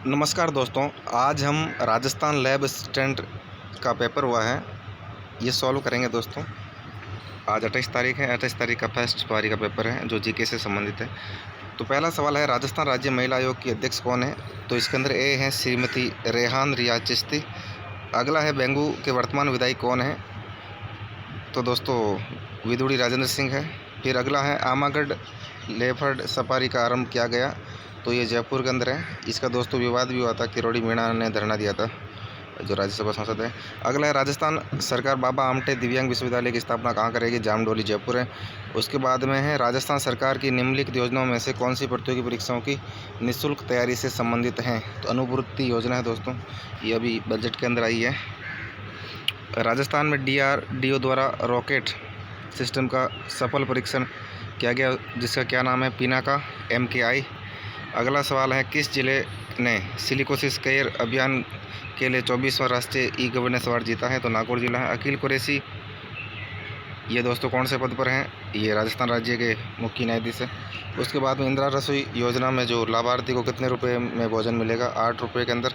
नमस्कार दोस्तों, आज हम राजस्थान लैब असिस्टेंट का पेपर हुआ है, ये सॉल्व करेंगे दोस्तों। आज 28 तारीख है। 28 तारीख का फर्स्ट पारी का पेपर है जो जीके से संबंधित है। तो पहला सवाल है, राजस्थान राज्य महिला आयोग की अध्यक्ष कौन है? तो इसके अंदर ए है श्रीमती रेहान रियाज चिश्ती। अगला है, बेंगू के वर्तमान विधायक कौन है? तो दोस्तों विदुड़ी राजेंद्र सिंह है। फिर अगला है, आमागढ़ लेपर्ड सफारी का आरंभ किया गया? तो ये जयपुर के अंदर है। इसका दोस्तों विवाद भी हुआ था, किरोड़ी मीणा ने धरना दिया था, जो राज्यसभा सांसद है। अगला है, राजस्थान सरकार बाबा आमटे दिव्यांग विश्वविद्यालय की स्थापना कहाँ करेगी? जामडोली जयपुर है। उसके बाद में है, राजस्थान सरकार की निम्नलिखित योजनाओं में से कौन सी प्रतियोगी परीक्षाओं की निःशुल्क तैयारी से संबंधित हैं? तो अनुपूर्ति योजना है दोस्तों, ये अभी बजट के अंदर आई है। राजस्थान में DRDO द्वारा रॉकेट सिस्टम का सफल परीक्षण किया गया, जिसका क्या नाम है? पिनाका MKI। अगला सवाल है, किस जिले ने सिलिकोसिस केयर अभियान के लिए 24वां राष्ट्रीय ई-गवर्नेंस अवार्ड जीता है? तो नागौर जिला है। अखिल कुरैशी ये दोस्तों कौन से पद पर हैं? ये राजस्थान राज्य के मुख्य न्यायाधीश है। उसके बाद में इंदिरा रसोई योजना में जो लाभार्थी को कितने रुपए में भोजन मिलेगा? 8 रुपये के अंदर।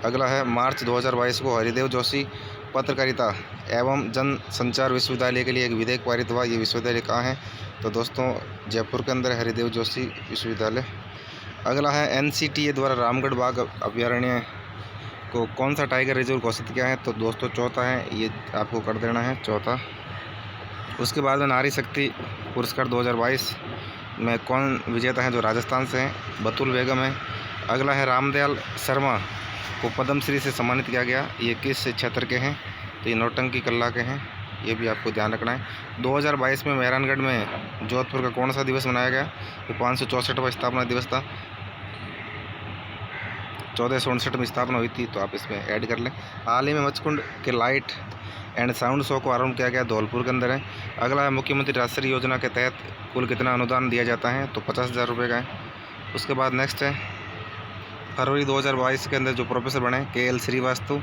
अगला है, मार्च 2022 को हरिदेव जोशी पत्रकारिता एवं जन संचार विश्वविद्यालय के लिए एक विधेयक पारित हुआ। ये विश्वविद्यालय कहाँ है? तो दोस्तों जयपुर के अंदर हरिदेव जोशी विश्वविद्यालय। अगला है, NCTA द्वारा रामगढ़ बाघ अभयारण्य को कौन सा टाइगर रिजर्व घोषित किया है? तो दोस्तों चौथा है, ये आपको कर देना है, चौथा। उसके बाद में नारी शक्ति पुरस्कार 2022 में कौन विजेता है? जो राजस्थान से हैं, बतुल बेगम है। अगला है, रामदयाल शर्मा को पद्मश्री से सम्मानित किया गया, ये किस क्षेत्र के हैं? तो ये नौटंकी कला के हैं, ये भी आपको ध्यान रखना है। 2022 में मेहरानगढ़ में जोधपुर का कौन सा दिवस मनाया गया? तो 564वां स्थापना दिवस था। 1467 में स्थापना हुई थी, तो आप इसमें ऐड कर लें। हाल ही में मचकुंड के लाइट एंड साउंड शो को आरंभ किया गया, धौलपुर के अंदर है। अगला है, मुख्यमंत्री राष्ट्रीय योजना के तहत कुल कितना अनुदान दिया जाता है? तो 50,000 रुपये का है। उसके बाद नेक्स्ट है, फरवरी 2022 के अंदर जो प्रोफेसर बने KL श्रीवास्तव,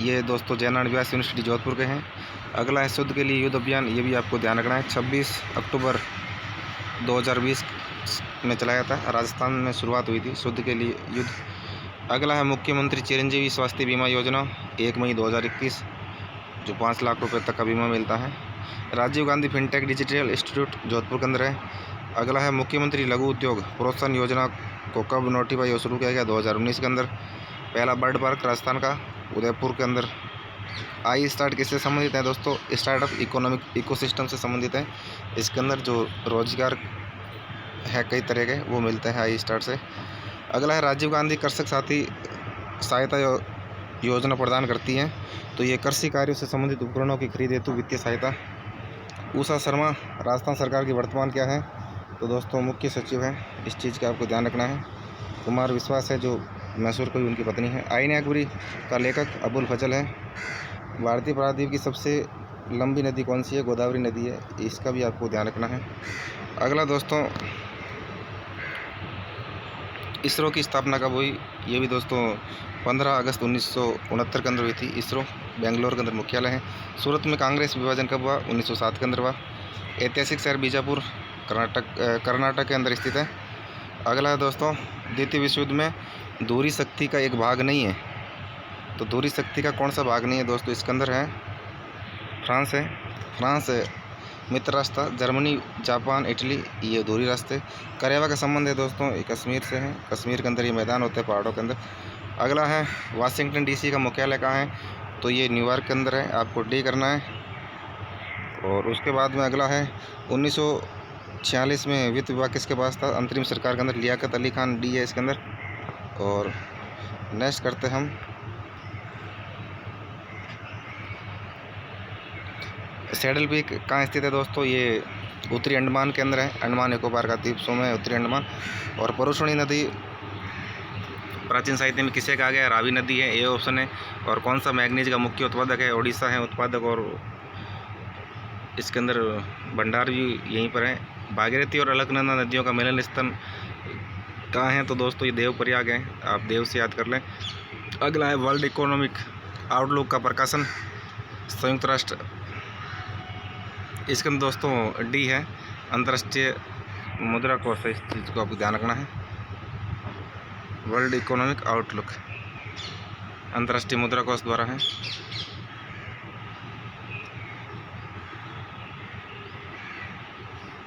ये दोस्तों जयनारायण व्यास यूनिवर्सिटी जोधपुर के हैं। अगला है, शुद्ध के लिए युद्ध अभियान, ये भी आपको ध्यान रखना है। 26 अक्टूबर 2020 में चलाया था, राजस्थान में शुरुआत हुई थी शुद्ध के लिए युद्ध। अगला है, मुख्यमंत्री चिरंजीवी स्वास्थ्य बीमा योजना 1 मई 2021, जो 5 लाख रुपए तक का बीमा मिलता है। Rajiv Gandhi fintech digital institute Jodhpur के अंदर है। अगला है, मुख्यमंत्री लघु उद्योग प्रोत्साहन योजना को कब नोटिफाई और शुरू किया गया? 2019 के अंदर। पहला बर्ड पार्क राजस्थान का उदयपुर के अंदर। आई स्टार्ट किससे संबंधित है दोस्तों? स्टार्टअप इकोनॉमिक इकोसिस्टम से संबंधित है। इसके अंदर जो रोजगार है कई तरह के, वो मिलते हैं आई स्टार्ट से। अगला है, राजीव गांधी कृषक साथी सहायता योजना प्रदान करती है, तो ये कृषि कार्यों से संबंधित उपकरणों की खरीद हेतु वित्तीय सहायता। उषा शर्मा राजस्थान सरकार की वर्तमान क्या है? तो दोस्तों मुख्य सचिव है, इस चीज़ का आपको ध्यान रखना है। कुमार विश्वास है, जो मैसूर की उनकी पत्नी है। आईन अकबरी का लेखक अबुल फजल है। भारतीय प्रायद्वीप की सबसे लंबी नदी कौन सी है? गोदावरी नदी है, इसका भी आपको ध्यान रखना है। अगला दोस्तों, इसरो की स्थापना कब हुई? ये भी दोस्तों 15 अगस्त 1969 के अंदर हुई थी। इसरो बेंगलोर के अंदर मुख्यालय है। सूरत में कांग्रेस विभाजन कब हुआ? 1907 के अंदर हुआ। ऐतिहासिक शहर बीजापुर कर्नाटक के अंदर स्थित है। अगला है दोस्तों, द्वितीय विश्व युद्ध में धुरी शक्ति का एक भाग नहीं है, तो धुरी शक्ति का कौन सा भाग नहीं है दोस्तों? इसके अंदर है फ्रांस है। फ्रांस है मित्र राष्ट्र था। जर्मनी, जापान, इटली ये धुरी रास्ते। करेवा का संबंध है दोस्तों, ये कश्मीर से है। कश्मीर के अंदर ये मैदान होते हैं पहाड़ों के अंदर। अगला है, वाशिंगटन DC का मुख्यालय कहाँ है? तो ये न्यूयॉर्क के अंदर है, आपको डी करना है। और उसके बाद में अगला है, 1946 में वित्त विभाग किसके पास था? अंतरिम सरकार के अंदर लियाकत अली खान, डी है इसके अंदर। और नेक्स्ट करते हम, सैडल पीक कहाँ स्थित है दोस्तों? ये उत्तरी अंडमान के अंदर है। अंडमान निकोबार का द्वीप समूह है उत्तरी अंडमान। और परुषणी नदी प्राचीन साहित्य में किसे कहा गया? रावी नदी है, ये ऑप्शन है। और कौन सा मैग्नीज का मुख्य उत्पादक है? उड़ीसा है उत्पादक, और इसके अंदर भंडार भी यहीं पर है। भागीरथी और अलकनंदा नदियों का मिलन स्थल कहाँ है? तो दोस्तों ये देव प्रयाग है, आप देव से याद कर लें। अगला है, वर्ल्ड इकोनॉमिक आउटलुक का प्रकाशन संयुक्त राष्ट्र, इसके अंदर दोस्तों डी है, अंतर्राष्ट्रीय मुद्रा कोष है, इस चीज़ को आपको ध्यान रखना है। वर्ल्ड इकोनॉमिक आउटलुक अंतर्राष्ट्रीय मुद्रा कोष द्वारा है।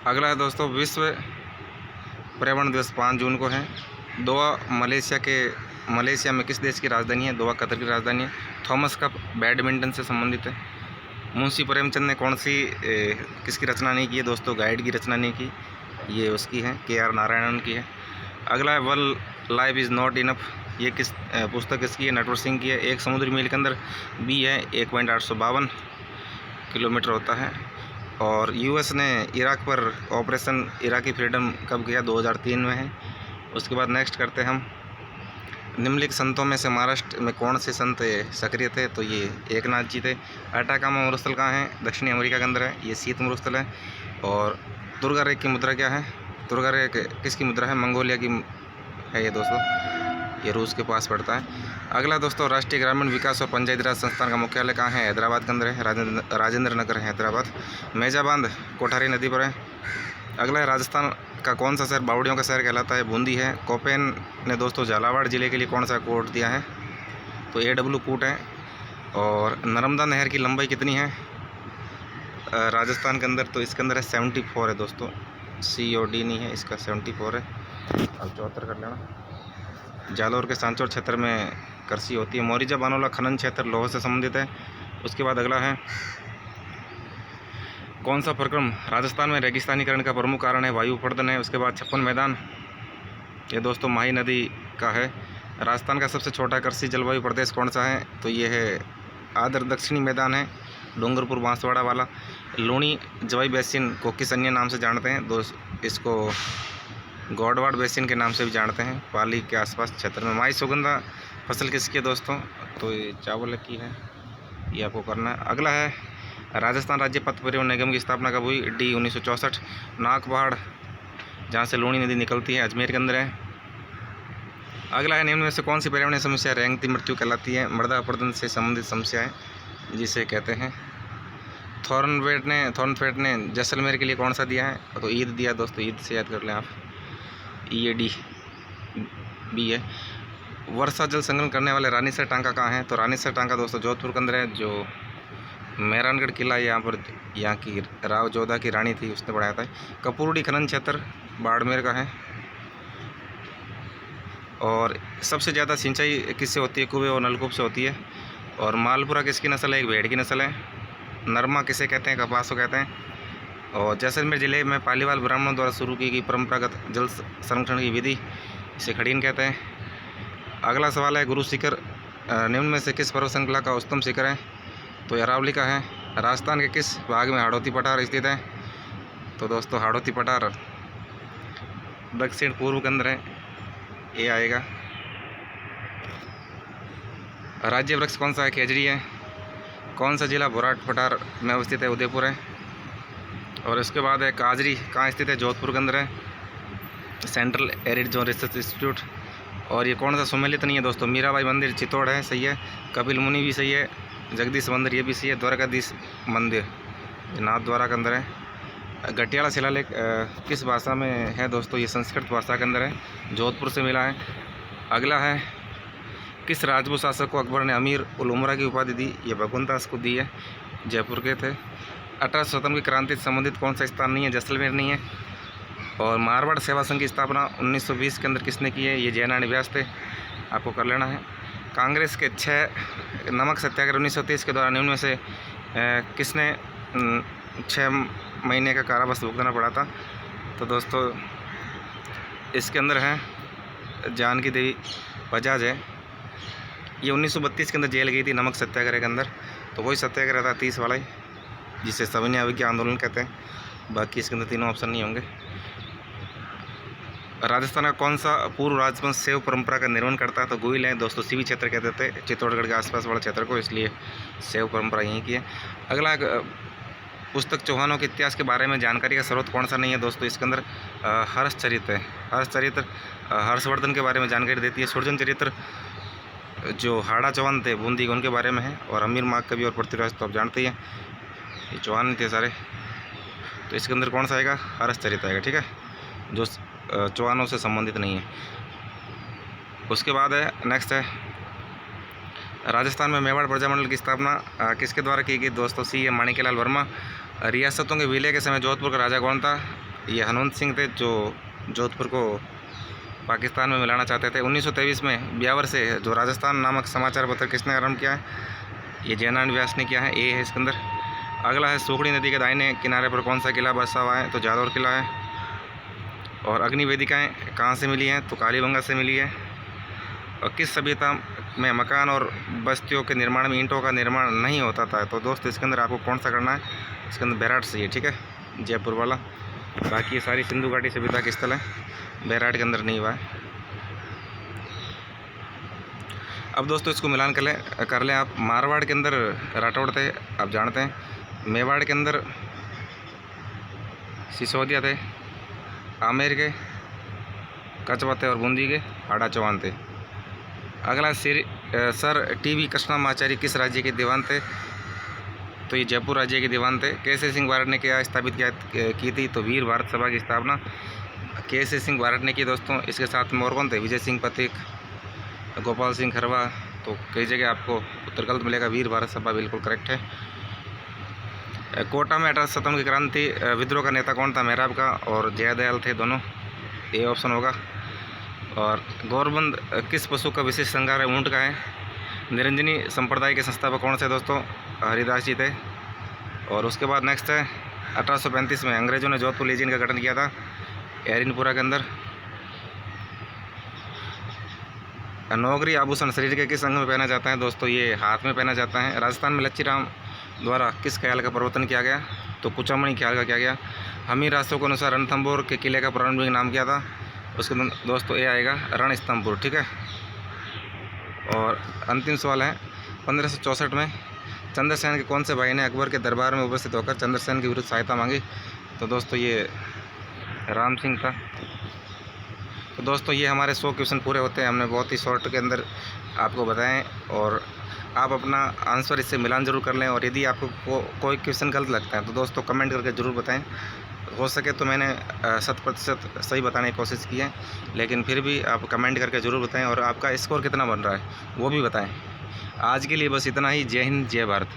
अगला है दोस्तों विश्व पर्यावरण दिवस 5 जून को है। दोहा मलेशिया में किस देश की राजधानी है? दोहा कतर की राजधानी है। थॉमस कप बैडमिंटन से संबंधित है। मुंशी प्रेमचंद ने कौन सी किसकी रचना नहीं की है दोस्तों? गाइड की रचना नहीं की, ये उसकी है, KR नारायणन की है। अगला है one life is not enough, ये किस पुस्तक किसकी है? नटवर सिंह की है। एक समुद्री मील के अंदर बी है 1.852 किलोमीटर होता है। और US ने इराक पर ऑपरेशन इराकी फ्रीडम कब किया? 2003 में है। उसके बाद नेक्स्ट करते हैं हम निम्नलिखित संतों में से महाराष्ट्र में कौन से संत सक्रिय थे? तो ये एकनाथ जी थे। अटाकामा मरुस्थल कहाँ है? दक्षिणी अमेरिका के अंदर है, ये शीत मरुस्थल है। और दुर्गा रेख की मुद्रा क्या है? दुर्गा रेख किसकी मुद्रा है? मंगोलिया की है ये दोस्तों, ये रूस के पास पड़ता है। अगला दोस्तों राष्ट्रीय ग्रामीण विकास और पंचायती राज संस्थान का मुख्यालय कहाँ है? हैदराबाद के अंदर है, राजेंद्र नगर है हैदराबाद। मेजा बांध कोठारी नदी पर है। अगला है राजस्थान का कौन सा शहर बावड़ियों का शहर कहलाता है? बूंदी है। कोपेन ने दोस्तों झालावाड़ जिले के लिए कौन सा कोड दिया है? तो AW कूट है। और नर्मदा नहर की लंबाई कितनी है राजस्थान के अंदर? तो इसके अंदर है 74 है दोस्तों, COD नहीं है इसका, 74 है। अब 74 कर लेना। जालौर के सांचौर क्षेत्र में कृषि होती है। मोरिजा बानोला खनन क्षेत्र लोह से संबंधित है। उसके बाद अगला है कौन सा प्रक्रम राजस्थान में रेगिस्तानीकरण का प्रमुख कारण है? वायु प्रदूषण है। उसके बाद 56 मैदान, ये दोस्तों माही नदी का है। राजस्थान का सबसे छोटा कृषि जलवायु प्रदेश कौन सा है? तो ये है आदर दक्षिणी मैदान है, डूंगरपुर बांसवाड़ा वाला। लूणी जवाई बेसिन को किस अन्य नाम से जानते हैं? इसको गौडवाड़ बेसिन के नाम से भी जानते हैं, पाली के आसपास क्षेत्र में। माई सुगंधा फसल किसकी है दोस्तों? तो ये चावल की है, ये आपको करना है। अगला है राजस्थान राज्य पथ परिवहन निगम की स्थापना कब हुई? D 1964। नागपहाड़ जहाँ से लूणी नदी निकलती है अजमेर के अंदर है। अगला है निम्न में से कौन सी पर्यावरणीय समस्या रेंगती मृत्यु कहलाती है? मृदा अपरदन से संबंधित समस्या है जिसे कहते हैं। थॉर्नफेट ने जैसलमेर के लिए कौन सा दिया है? तो ईद दिया दोस्तों, ईद से याद कर लें आप, EAD B है। वर्षा जल संग्रहण करने वाले रानीसर टांका कहाँ है? तो रानीसर टांका दोस्तों जोधपुर के अंदर है। जो मेहरानगढ़ किला यहाँ पर, यहाँ की राव जोधा की रानी थी, उसने बनाया था। कपूरडी खनन क्षेत्र बाड़मेर का है। और सबसे ज़्यादा सिंचाई किससे होती है? कुएं और नलकूप से होती है। और मालपुरा किसकी नस्ल है? एक भेड़ की नस्ल है। नरमा किसे कहते हैं? कपास को कहते हैं। और जैसलमेर जिले में पालीवाल ब्राह्मणों द्वारा शुरू की गई परंपरागत जल संरक्षण की विधि, इसे खड़ीन कहते हैं। अगला सवाल है गुरु शिखर निम्न में से किस पर्वत श्रृंखला का उच्चतम शिखर है? तो अरावली का है। राजस्थान के किस भाग में हाड़ौती पठार स्थित है? तो दोस्तों हाड़ौती पठार दक्षिण पूर्व के अंदर है, ये आएगा। राज्य वृक्ष कौन सा है? खेजड़ी है। कौन सा जिला बुराट पठार में अवस्थित है? उदयपुर है। और इसके बाद है काजरी कहाँ स्थित है? जोधपुर के अंदर है, central arid zone research institute. और ये कौन सा सुमेलित नहीं है दोस्तों? मीराबाई मंदिर चित्तौड़ है, सही है। कपिल मुनि भी सही है। जगदीश मंदिर ये भी सही है। द्वारकाधीश मंदिर नाथ द्वारा के अंदर है। गटियाला शिलालेख किस भाषा में है दोस्तों? ये संस्कृत भाषा के अंदर है, जोधपुर से मिला है। अगला है किस राजपूत शासक को अकबर ने अमीर उल उमरा की उपाधि दी? ये भगवंतास को दी है, जयपुर के थे। 18 स्वतंत्र की क्रांति से संबंधित कौन सा स्थान नहीं है? जैसलमेर नहीं है। और मारवाड़ सेवा संघ की स्थापना 1920 के अंदर किसने की है? ये जयनारायण व्यास थे, आपको कर लेना है। कांग्रेस के 6 नमक सत्याग्रह 1930 के दौरान निम्न में से किसने 6 महीने का कारावास भुगतना पड़ा था? तो दोस्तों इसके अंदर है जानकी देवी बजाज है। ये 1932 के अंदर जेल गई थी नमक सत्याग्रह के अंदर, तो वही सत्याग्रह था 30 वाला ही, जिसे सविनय अवज्ञा आंदोलन कहते हैं। बाकी इसके अंदर तीनों ऑप्शन नहीं होंगे। राजस्थान का कौन सा पूर्व राजवंश सेव परंपरा का निर्वहन करता है? तो गोइल है दोस्तों, सीवी क्षेत्र कहते थे चित्तौड़गढ़ के आसपास वाला क्षेत्र को, इसलिए सेव परंपरा यहीं की है। अगला पुस्तक चौहानों के इतिहास के बारे में जानकारी का स्रोत कौन सा नहीं है दोस्तों? इसके अंदर हर्षचरित्र है। हर्षचरित्र हर्षवर्धन के बारे में जानकारी देती है। सुरजन चरित्र जो हाड़ा चौहान थे बूंदी उनके बारे में है। और अमीर माघ कवि और पृथ्वीराज तो आप जानते ही हैं, ये चौहान थे सारे। तो इसके अंदर कौन सा आएगा? हर्षचरित्र आएगा, ठीक है, जो चौहानों से संबंधित नहीं है। उसके बाद है नेक्स्ट है राजस्थान में मेवाड़ प्रजामंडल की स्थापना किसके द्वारा की गई दोस्तों? सी है माणिक्यलाल वर्मा। रियासतों के विलय के समय जोधपुर का राजा कौन था? ये हनुमंत सिंह थे, जो जोधपुर को पाकिस्तान में मिलाना चाहते थे। 1923 में ब्यावर से जो राजस्थान नामक समाचार पत्र किसने आरंभ किया है? ये जयनारायण व्यास ने किया है। ए है इसके अंदर। अगला है सूखड़ी नदी के दाहिने किनारे पर कौन सा किला बसा हुआ है? तो जादौर किला है। और अग्नि वेदिकाएँ कहाँ से मिली हैं? तो कालीबंगा से मिली है। और किस सभ्यता में मकान और बस्तियों के निर्माण में ईंटों का निर्माण नहीं होता था? तो दोस्तों इसके अंदर आपको कौन सा करना है? इसके अंदर बैराट से, ठीक है, जयपुर वाला। बाकी ये सारी सिंधु घाटी सभ्यता के स्थल है, बैराट के अंदर नहीं हुआ है। अब दोस्तों इसको मिलान कर लें आप। मारवाड़ के अंदर राठौड़ थे, आप जानते हैं। मेवाड़ के अंदर सिसोदिया थे। आमेर के कचवा थे और बूंदी के हाड़ा चौहान थे। अगला सर टी.वी. कृष्णमाचारी किस राज्य के दीवान थे? तो ये जयपुर राज्य के दीवान थे। केसरी सिंह बारट ने क्या स्थापित की थी? तो वीर भारत सभा की स्थापना केसरी सिंह बारट ने की दोस्तों। इसके साथ में और कौन थे? विजय सिंह पथिक, गोपाल सिंह खरवा। तो कई जगह आपको उत्तर गलत मिलेगा, वीर भारत सभा बिल्कुल करेक्ट है। कोटा में 1857 की क्रांति विद्रोह का नेता कौन था? मेहराब का और जयदयाल थे दोनों, ये ऑप्शन होगा। और गौरबंद किस पशु का विशेष श्रृंगार है? ऊँट का है। निरंजनी संप्रदाय के संस्थापक कौन से दोस्तों? हरिदास जी थे। और उसके बाद नेक्स्ट है 1835 में अंग्रेजों ने जोधपुर लीजियन का गठन किया था, एरिनपुरा के अंदर। नौकरी आभूषण शरीर के किस अंग में पहना जाता है दोस्तों? ये हाथ में पहना जाता है। राजस्थान में लच्छी राम द्वारा किस ख्याल का प्रवर्तन किया गया? तो कुचामणी ख्याल का किया गया। हमीर रास्तों के अनुसार रणथंभौर के किले का प्रारंभिक नाम क्या था? उसके दोस्तों ये आएगा रणस्तंभपुर, ठीक है। और अंतिम सवाल है 1564 में चंद्रसेन के कौन से भाई ने अकबर के दरबार में उपस्थित होकर चंद्रसेन के विरुद्ध सहायता मांगी? तो दोस्तों ये राम सिंह था। तो दोस्तों ये हमारे 100 क्वेश्चन पूरे होते हैं, हमने बहुत ही शॉर्ट के अंदर आपको बताएं। और आप अपना आंसर इससे मिलान जरूर कर लें। और यदि आपको कोई क्वेश्चन गलत लगता है तो दोस्तों कमेंट करके ज़रूर बताएं। हो सके तो मैंने 100% सही बताने की कोशिश की है, लेकिन फिर भी आप कमेंट करके ज़रूर बताएं। और आपका स्कोर कितना बन रहा है वो भी बताएं। आज के लिए बस इतना ही। जय हिंद, जय भारत।